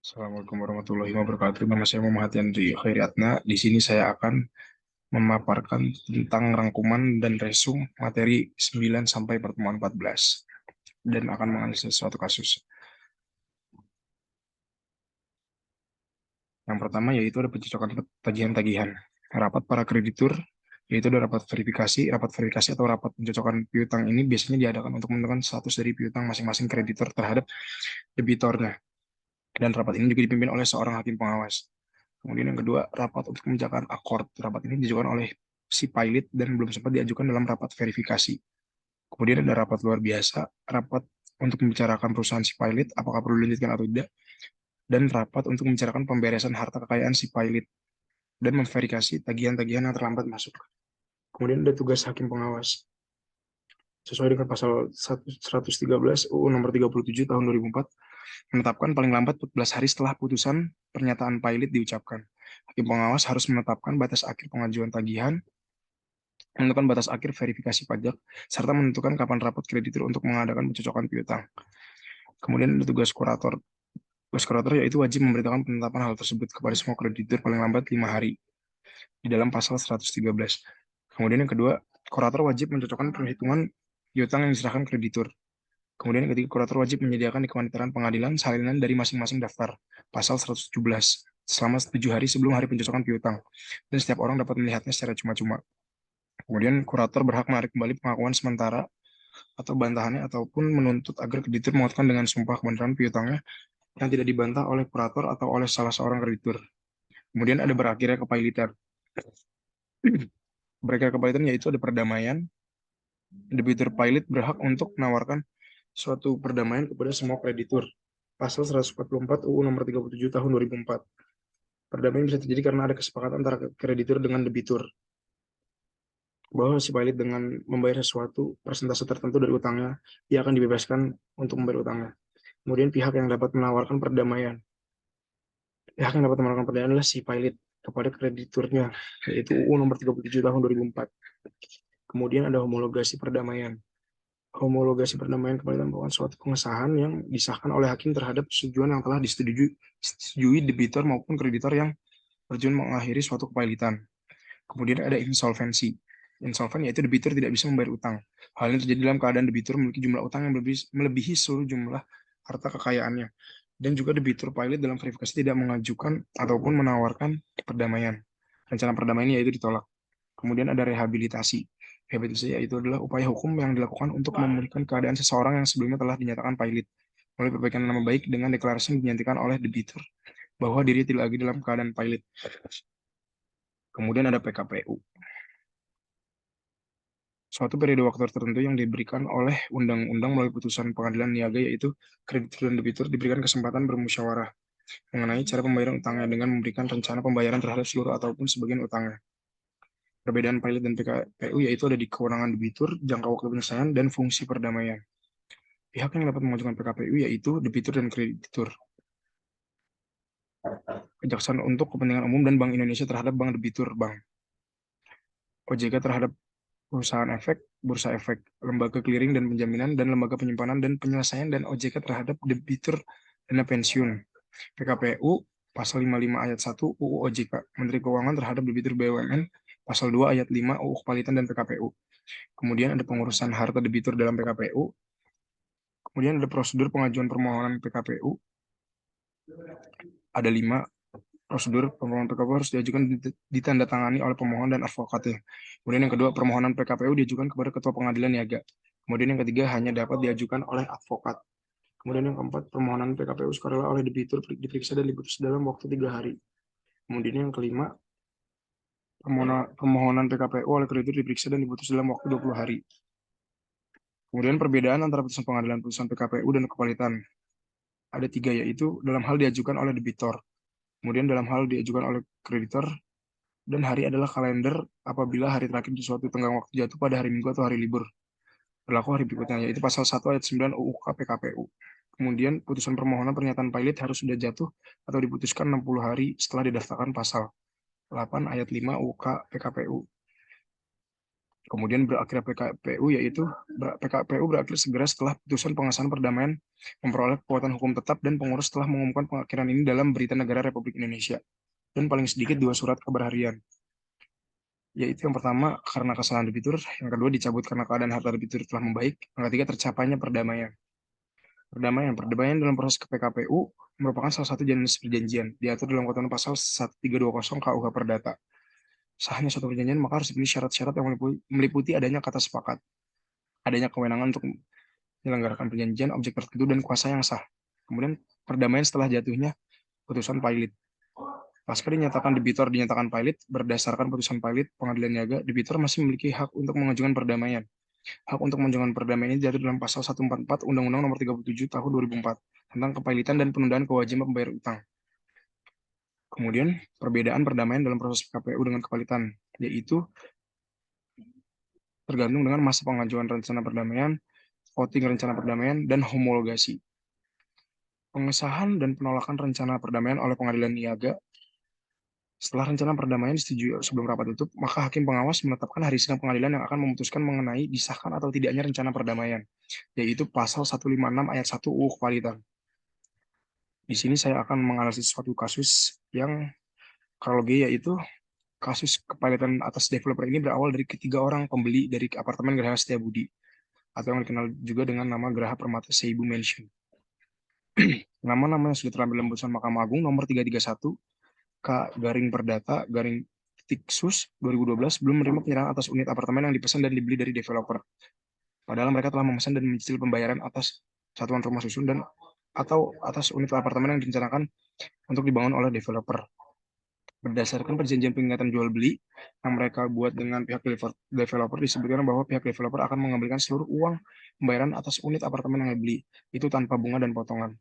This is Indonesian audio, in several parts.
Assalamualaikum warahmatullahi wabarakatuh. Nama saya Muhammad Yandri Khairatna. Di sini saya akan memaparkan tentang rangkuman dan resum materi 9 sampai pertemuan 14 dan akan menganalisis suatu kasus. Yang pertama yaitu ada pencocokan tagihan-tagihan. Rapat para kreditur yaitu ada rapat verifikasi atau rapat pencocokan piutang ini biasanya diadakan untuk menentukan status dari piutang masing-masing kreditur terhadap debitornya. Dan rapat ini juga dipimpin oleh seorang hakim pengawas. Kemudian yang kedua, rapat untuk membicarakan akord. Rapat ini diajukan oleh si pilot dan belum sempat diajukan dalam rapat verifikasi. Kemudian ada rapat luar biasa, rapat untuk membicarakan perusahaan si pilot, apakah perlu dilanjutkan atau tidak, dan rapat untuk membicarakan pemberesan harta kekayaan si pilot, dan memverifikasi tagihan-tagihan yang terlambat masuk. Kemudian ada tugas hakim pengawas. Sesuai dengan pasal 113 UU nomor 37 tahun 2004, menetapkan paling lambat 14 hari setelah putusan pernyataan pilot diucapkan. Hakim pengawas harus menetapkan batas akhir pengajuan tagihan, menentukan batas akhir verifikasi pajak, serta menentukan kapan rapat kreditur untuk mengadakan pencocokan piutang. Kemudian ada tugas kurator. Tugas kurator yaitu wajib memberitakan penetapan hal tersebut kepada semua kreditur paling lambat 5 hari di dalam pasal 113. Kemudian yang kedua, kurator wajib mencocokkan perhitungan piutang yang diserahkan kreditur. Kemudian yang ketiga, kurator wajib menyediakan di kemaniteran pengadilan salinan dari masing-masing daftar. Pasal 117. Selama 7 hari sebelum hari pencocokan piutang. Dan setiap orang dapat melihatnya secara cuma-cuma. Kemudian kurator berhak menarik kembali pengakuan sementara atau bantahannya ataupun menuntut agar kreditur menguatkan dengan sumpah kebenaran piutangnya yang tidak dibantah oleh kurator atau oleh salah seorang kreditur. Kemudian ada berakhirnya kepailitan. Berakhir kepailitan yaitu ada perdamaian. Debitur pilot berhak untuk menawarkan suatu perdamaian kepada semua kreditur. Pasal 144 UU nomor 37 tahun 2004. Perdamaian bisa terjadi karena ada kesepakatan antara kreditur dengan debitur bahwa si pilot dengan membayar sesuatu persentase tertentu dari utangnya, dia akan dibebaskan untuk membayar utangnya. Kemudian pihak yang dapat menawarkan perdamaian. Pihak yang dapat menawarkan perdamaian adalah si pilot kepada krediturnya, yaitu UU nomor 37 tahun 2004. Kemudian ada homologasi perdamaian. Homologasi perdamaian kembali merupakan suatu pengesahan yang disahkan oleh hakim terhadap persetujuan yang telah disetujui debitur maupun kreditor yang bertujuan mengakhiri suatu kepailitan. Kemudian ada insolvensi. Insolven yaitu debitur tidak bisa membayar utang. Hal ini terjadi dalam keadaan debitur memiliki jumlah utang yang melebihi seluruh jumlah harta kekayaannya. Dan juga debitur pilot dalam verifikasi tidak mengajukan ataupun menawarkan perdamaian. Rencana perdamaian yaitu ditolak. Kemudian ada rehabilitasi. Rehabilitasi yaitu adalah upaya hukum yang dilakukan untuk memulihkan keadaan seseorang yang sebelumnya telah dinyatakan pilot melalui perbaikan nama baik dengan deklarasi yang dinyatakan oleh debitur bahwa diri tidak lagi dalam keadaan pilot. Kemudian ada PKPU. Suatu periode waktu tertentu yang diberikan oleh undang-undang melalui putusan pengadilan niaga yaitu kreditur dan debitur diberikan kesempatan bermusyawarah mengenai cara pembayaran utangnya dengan memberikan rencana pembayaran terhadap seluruh ataupun sebagian utangnya. Perbedaan pilot dan PKPU yaitu ada di kewenangan debitur, jangka waktu penyelesaian, dan fungsi perdamaian. Pihak yang dapat mengajukan PKPU yaitu debitur dan kreditur. Kejaksaan untuk kepentingan umum dan Bank Indonesia terhadap bank debitur bank. OJK terhadap perusahaan efek, bursa efek, lembaga clearing dan penjaminan, dan lembaga penyimpanan dan penyelesaian, dan OJK terhadap debitur dana pensiun. PKPU, pasal 55 ayat 1 UU OJK, Menteri Keuangan terhadap debitur BUMN, pasal 2 ayat 5 UU Kepalitan dan PKPU. Kemudian ada pengurusan harta debitur dalam PKPU. Kemudian ada prosedur pengajuan permohonan PKPU. Ada 5 prosedur permohonan PKPU harus diajukan ditandatangani oleh pemohon dan advokatnya. Kemudian yang kedua, permohonan PKPU diajukan kepada Ketua Pengadilan Niaga. Kemudian yang ketiga, hanya dapat diajukan oleh advokat. Kemudian yang keempat, permohonan PKPU sukarela oleh debitur diperiksa dan diputus dalam waktu 3 hari. Kemudian yang kelima, permohonan PKPU oleh kreditur diperiksa dan diputus dalam waktu 20 hari. Kemudian perbedaan antara putusan pengadilan putusan PKPU dan kepalitan. Ada 3 yaitu dalam hal diajukan oleh debitor. Kemudian dalam hal diajukan oleh kreditor, dan hari adalah kalender apabila hari terakhir di suatu tenggang waktu jatuh pada hari Minggu atau hari libur. Berlaku hari berikutnya, yaitu pasal 1 ayat 9 UU KPKPU. Kemudian putusan permohonan pernyataan pilot harus sudah jatuh atau diputuskan 60 hari setelah didaftarkan pasal 8 ayat 5 UU KPKPU. Kemudian berakhir PKPU yaitu PKPU berakhir segera setelah putusan pengesahan perdamaian memperoleh kekuatan hukum tetap dan pengurus telah mengumumkan pengakhiran ini dalam Berita Negara Republik Indonesia dan paling sedikit 2 surat kabar harian. Yaitu yang pertama karena kesalahan debitur, yang kedua dicabut karena keadaan harta debitur telah membaik, yang ketiga tercapainya perdamaian. Perdamaian dalam proses ke PKPU merupakan salah satu jenis perjanjian diatur dalam ketentuan pasal 1320 KUH Perdata. Sahnya suatu perjanjian maka harus dipenuhi syarat-syarat yang meliputi adanya kata sepakat, adanya kewenangan untuk menyelenggarakan perjanjian, objek tertentu, dan kuasa yang sah. Kemudian perdamaian setelah jatuhnya putusan pilot. Pasca dinyatakan pilot, berdasarkan putusan pilot pengadilan niaga, debitur masih memiliki hak untuk mengajukan perdamaian. Hak untuk mengajukan perdamaian ini diatur dalam pasal 144 Undang-Undang Nomor 37 Tahun 2004 tentang kepilitan dan penundaan kewajiban membayar utang. Kemudian perbedaan perdamaian dalam proses KPU dengan kepilitan, yaitu tergantung dengan masa pengajuan rencana perdamaian, voting rencana perdamaian, dan homologasi. Pengesahan dan penolakan rencana perdamaian oleh pengadilan niaga. Setelah rencana perdamaian disetujui sebelum rapat tutup, maka hakim pengawas menetapkan hari sidang pengadilan yang akan memutuskan mengenai disahkan atau tidaknya rencana perdamaian, yaitu pasal 156 ayat 1 UU Kepalitan. Di sini saya akan menganalisis suatu kasus yang kronologi, yaitu kasus kepalitan atas developer ini berawal dari ketiga orang pembeli dari apartemen Geraha Setiabudi, atau yang dikenal juga dengan nama Geraha Permata Seibu Mansion. Nama-nama yang sudah terambil dalam putusan Mahkamah Agung nomor 331 K/Perdata Tiksus 2012 belum menerima penyerahan atas unit apartemen yang dipesan dan dibeli dari developer. Padahal mereka telah memesan dan mencicil pembayaran atas satuan rumah susun dan atau atas unit apartemen yang direncanakan untuk dibangun oleh developer. Berdasarkan perjanjian pengingatan jual beli yang mereka buat dengan pihak developer, disebutkan bahwa pihak developer akan mengembalikan seluruh uang pembayaran atas unit apartemen yang dibeli, itu tanpa bunga dan potongan.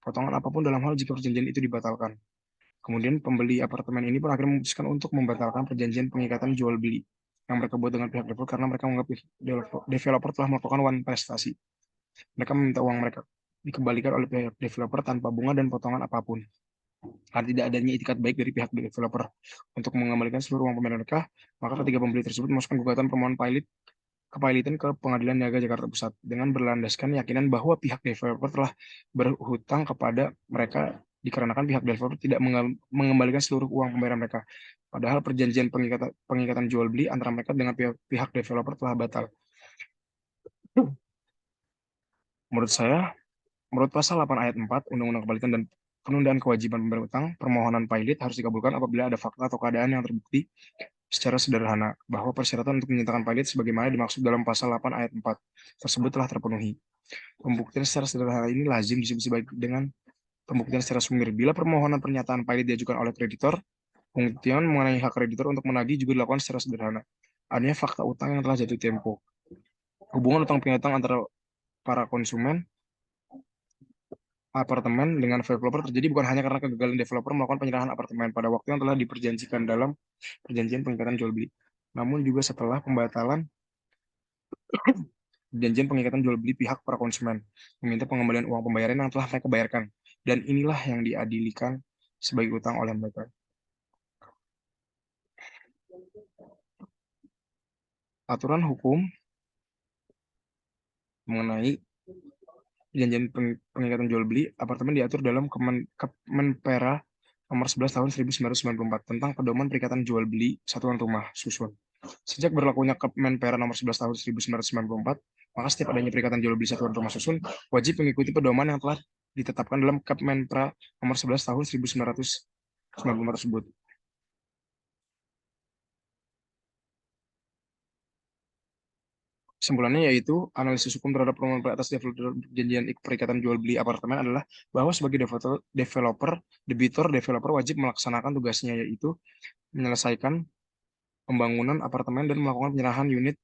Potongan apapun dalam hal jika perjanjian itu dibatalkan. Kemudian pembeli apartemen ini pun akhirnya memutuskan untuk membatalkan perjanjian pengikatan jual beli yang mereka buat dengan pihak developer karena mereka menganggap developer telah melakukan one prestasi. Mereka meminta uang mereka dikembalikan oleh pihak developer tanpa bunga dan potongan apapun. Karena tidak adanya itikat baik dari pihak developer untuk mengembalikan seluruh uang pembayaran mereka, maka ketiga pembeli tersebut memasukkan gugatan permohonan kepilitan ke Pengadilan Niaga Jakarta Pusat dengan berlandaskan keyakinan bahwa pihak developer telah berhutang kepada mereka dikarenakan pihak developer tidak mengembalikan seluruh uang pembayaran mereka. Padahal perjanjian pengikatan jual beli antara mereka dengan pihak developer telah batal. Menurut saya, menurut pasal 8 ayat 4 Undang-Undang Kepilitan dan Penundaan Kewajiban Membayar Utang, permohonan pilot harus dikabulkan apabila ada fakta atau keadaan yang terbukti secara sederhana bahwa persyaratan untuk menyatakan pilot sebagaimana dimaksud dalam pasal 8 ayat 4 tersebut telah terpenuhi. Pembuktian secara sederhana ini lazim disebut sebagai dengan pembuktian secara sumir. Bila permohonan pernyataan pilot diajukan oleh kreditor, pembuktian mengenai hak kreditor untuk menagih juga dilakukan secara sederhana. Adanya fakta utang yang telah jatuh tempo. Hubungan utang piutang antara para konsumen apartemen dengan developer terjadi bukan hanya karena kegagalan developer melakukan penyerahan apartemen pada waktu yang telah diperjanjikan dalam perjanjian pengikatan jual beli, namun juga setelah pembatalan perjanjian pengikatan jual beli pihak para konsumen meminta pengembalian uang pembayaran yang telah mereka bayarkan, dan inilah yang diadilikan sebagai utang oleh mereka. Aturan hukum mengenai perjanjian pengikatan jual beli apartemen diatur dalam Kemenpera nomor 11 tahun 1994 tentang pedoman perikatan jual beli satuan rumah susun. Sejak berlakunya Kemenpera nomor 11 tahun 1994, maka setiap adanya perikatan jual beli satuan rumah susun wajib mengikuti pedoman yang telah ditetapkan dalam Kemenpera nomor 11 tahun 1994 tersebut. Kesimpulannya yaitu analisis hukum terhadap permohonan atas developer perjanjian perikatan jual beli apartemen adalah bahwa sebagai developer wajib melaksanakan tugasnya, yaitu menyelesaikan pembangunan apartemen dan melakukan penyerahan unit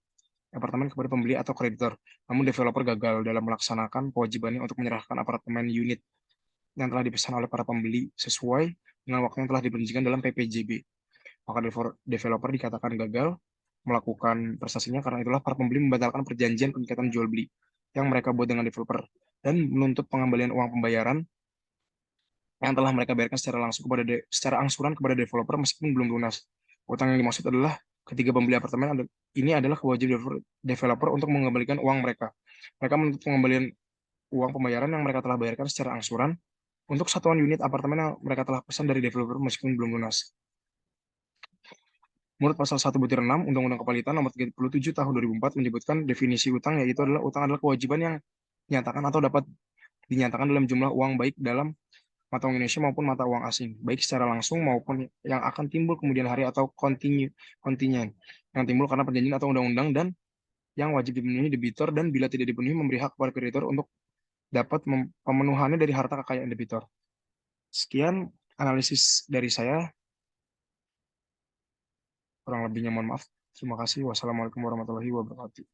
apartemen kepada pembeli atau kreditor. Namun developer gagal dalam melaksanakan kewajibannya untuk menyerahkan apartemen unit yang telah dipesan oleh para pembeli sesuai dengan waktu yang telah diperjanjikan dalam PPJB. Maka developer dikatakan gagal melakukan prestasinya, karena itulah para pembeli membatalkan perjanjian pengikatan jual beli yang mereka buat dengan developer dan menuntut pengembalian uang pembayaran yang telah mereka bayarkan secara langsung secara angsuran kepada developer meskipun belum lunas. Utang yang dimaksud adalah ketiga pembeli apartemen ini adalah kewajiban developer untuk mengembalikan uang mereka. Mereka menuntut pengembalian uang pembayaran yang mereka telah bayarkan secara angsuran untuk satuan unit apartemen yang mereka telah pesan dari developer meskipun belum lunas. Menurut pasal 1 butir 6 Undang-Undang Kepalitan nomor 37 tahun 2004 menyebutkan definisi utang, yaitu adalah utang adalah kewajiban yang dinyatakan atau dapat dinyatakan dalam jumlah uang baik dalam mata uang Indonesia maupun mata uang asing, baik secara langsung maupun yang akan timbul kemudian hari atau kontingen yang timbul karena perjanjian atau undang-undang, dan yang wajib dipenuhi debitur, dan bila tidak dipenuhi memberi hak kepada kreditor untuk dapat pemenuhannya dari harta kekayaan debitur. Sekian analisis dari saya, kurang lebihnya mohon maaf. Terima kasih. Wassalamualaikum warahmatullahi wabarakatuh.